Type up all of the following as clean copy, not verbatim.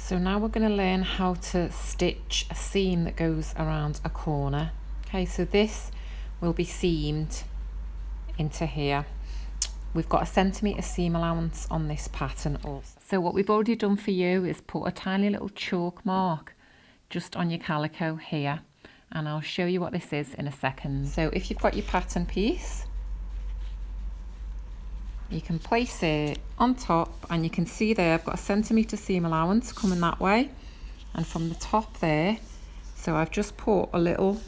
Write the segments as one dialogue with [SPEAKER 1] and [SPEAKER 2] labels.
[SPEAKER 1] So now we're going to learn how to stitch a seam that goes around a corner. Okay, so this will be seamed into here. We've got a centimetre seam allowance on this pattern also. So what we've already done for you is put a tiny little chalk mark just on your calico here, and I'll show you what this is in a second. So if you've got your pattern piece, you can place it on top, and you can see there I've got a centimetre seam allowance coming that way and from the top there. So I've just put a little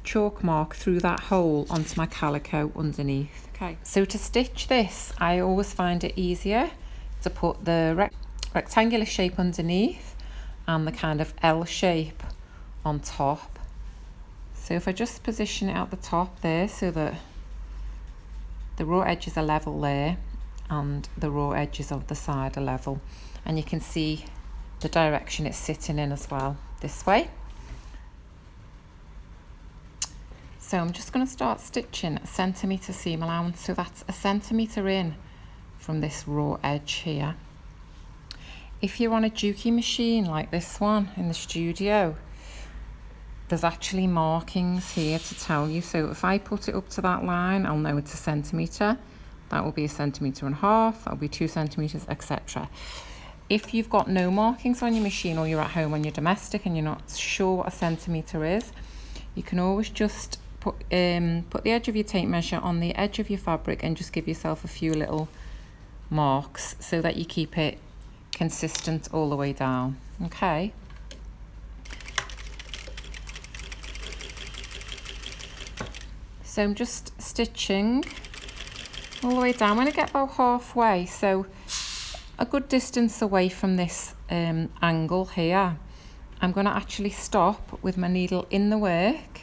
[SPEAKER 1] chalk mark through that hole onto my calico underneath. Okay, so to stitch this, I always find it easier to put the rectangular shape underneath and the kind of L shape on top. So if I just position it at the top there so that the raw edges are level there and the raw edges of the side are level, and you can see the direction it's sitting in as well, this way. So I'm just going to start stitching a centimetre seam allowance, so that's a centimetre in from this raw edge here. If you're on a Juki machine like this one in the studio, there's actually markings here to tell you. So if I put it up to that line, I'll know it's a centimetre. That will be a centimetre and a half, that'll be 2 centimetres, etc. If you've got no markings on your machine, or you're at home on your domestic and you're not sure what a centimetre is, you can always just put the edge of your tape measure on the edge of your fabric and just give yourself a few little marks so that you keep it consistent all the way down. Okay. So I'm just stitching all the way down. When I get about halfway, so a good distance away from this angle here, I'm going to actually stop with my needle in the work.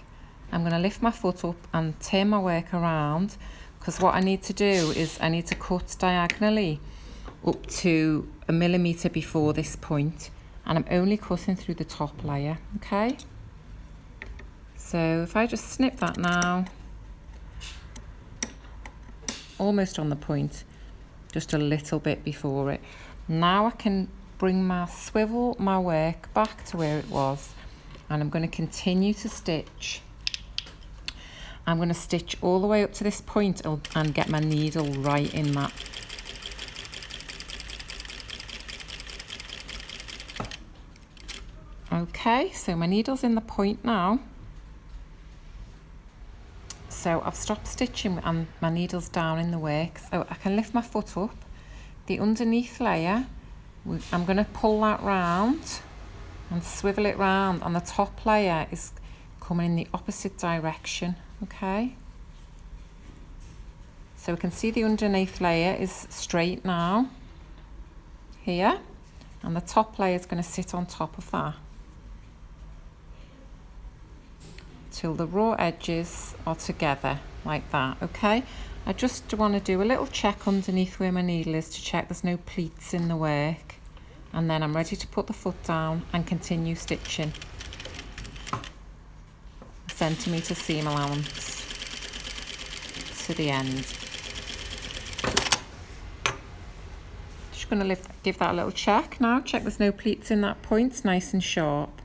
[SPEAKER 1] I'm going to lift my foot up and turn my work around, because what I need to do is I need to cut diagonally up to 1 millimetre before this point, and I'm only cutting through the top layer. Okay, so if I just snip that now, almost on the point, just a little bit before it. Now I can swivel my work back to where it was, and I'm going to continue to stitch. I'm going to stitch all the way up to this point and get my needle right in that. Okay, so my needle's in the point now. So I've stopped stitching and my needle's down in the work, so I can lift my foot up. The underneath layer, I'm going to pull that round and swivel it round, and the top layer is coming in the opposite direction. Okay, so we can see the underneath layer is straight now here, and the top layer is going to sit on top of that till the raw edges are together like that. Okay, I just want to do a little check underneath where my needle is to check there's no pleats in the work, and then I'm ready to put the foot down and continue stitching. Centimetre seam allowance to the end. Just going to give that a little check now. Check there's no pleats in that point. It's nice and sharp.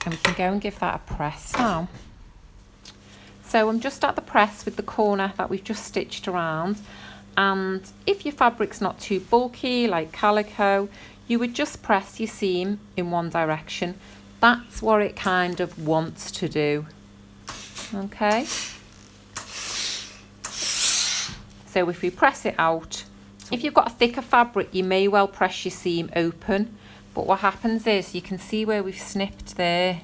[SPEAKER 1] And we can go and give that a press now. So I'm just at the press with the corner that we've just stitched around, and if your fabric's not too bulky like calico, you would just press your seam in one direction. That's what it kind of wants to do. Okay, so if we press it out, if you've got a thicker fabric, you may well press your seam open, but what happens is you can see where we've snipped there,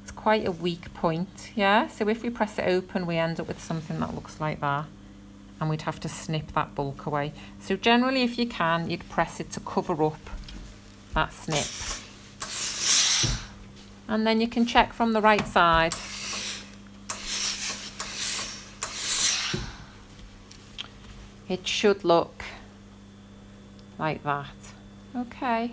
[SPEAKER 1] it's quite a weak point. Yeah, so if we press it open, we end up with something that looks like that, and we'd have to snip that bulk away. So generally, if you can, you'd press it to cover up that snip. And then you can check from the right side. It should look like that. Okay.